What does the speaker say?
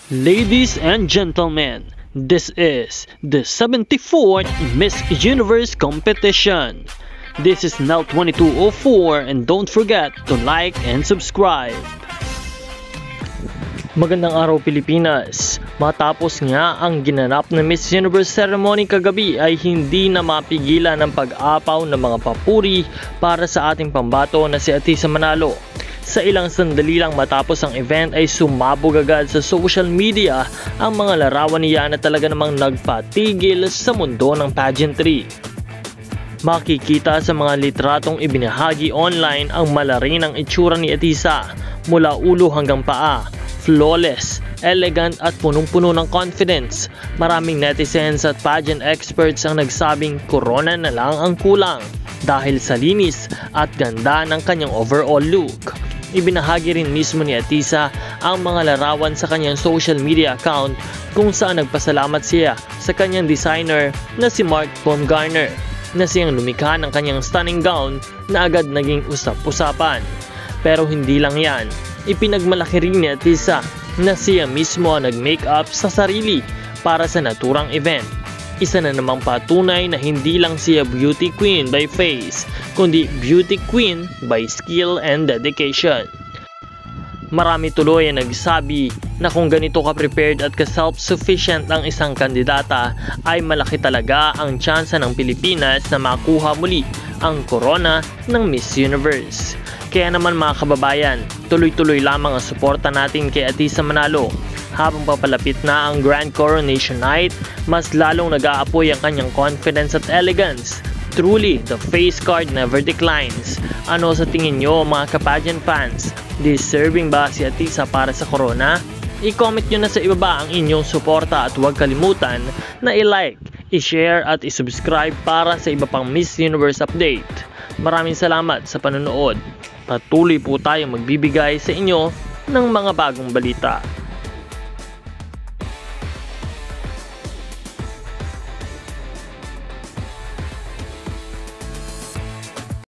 Ladies and gentlemen, this is the 74th Miss Universe competition. This is now 2204 and don't forget to like and subscribe. Magandang araw Pilipinas! Matapos nga ang ginanap na Miss Universe ceremony kagabi ay hindi na mapigilan ang pag-apaw ng mga papuri para sa ating pambato na si Atisa Manalo. Sa ilang sandali lang matapos ang event ay sumabog agad sa social media ang mga larawan niya na talaga namang nagpatigil sa mundo ng pageantry. Makikita sa mga litratong ibinahagi online ang malarin ang itsura ni Atisa mula ulo hanggang paa. Flawless, elegant at punong-puno ng confidence. Maraming netizens at pageant experts ang nagsabing corona na lang ang kulang dahil sa linis at ganda ng kanyang overall look. Ibinahagi rin mismo ni Atisa ang mga larawan sa kanyang social media account kung saan nagpasalamat siya sa kanyang designer na si Mark Baumgartner na siyang lumikha ng kanyang stunning gown na agad naging usap-usapan. Pero hindi lang yan, ipinagmalaki rin ni Atisa na siya mismo ang nag-makeup sa sarili para sa naturang event. Isa na namang patunay na hindi lang siya beauty queen by face, kundi beauty queen by skill and dedication. Marami tuloy ang nagsabi na kung ganito ka-prepared at ka-self-sufficient ang isang kandidata ay malaki talaga ang tsansa ng Pilipinas na makuha muli ang corona ng Miss Universe. Kaya naman mga kababayan, tuloy-tuloy lamang ang suporta natin kay Atisa Manalo. Habang papalapit na ang Grand Coronation Night, mas lalong nag-aapoy ang kanyang confidence at elegance. Truly, the face card never declines. Ano sa tingin nyo mga ka-pageant fans? Deserving ba si Atisa para sa corona? I-comment nyo na sa ibaba ang inyong suporta at huwag kalimutan na i-like, i-share at i-subscribe para sa iba pang Miss Universe update. Maraming salamat sa panonood. Patuloy po tayong magbibigay sa inyo ng mga bagong balita.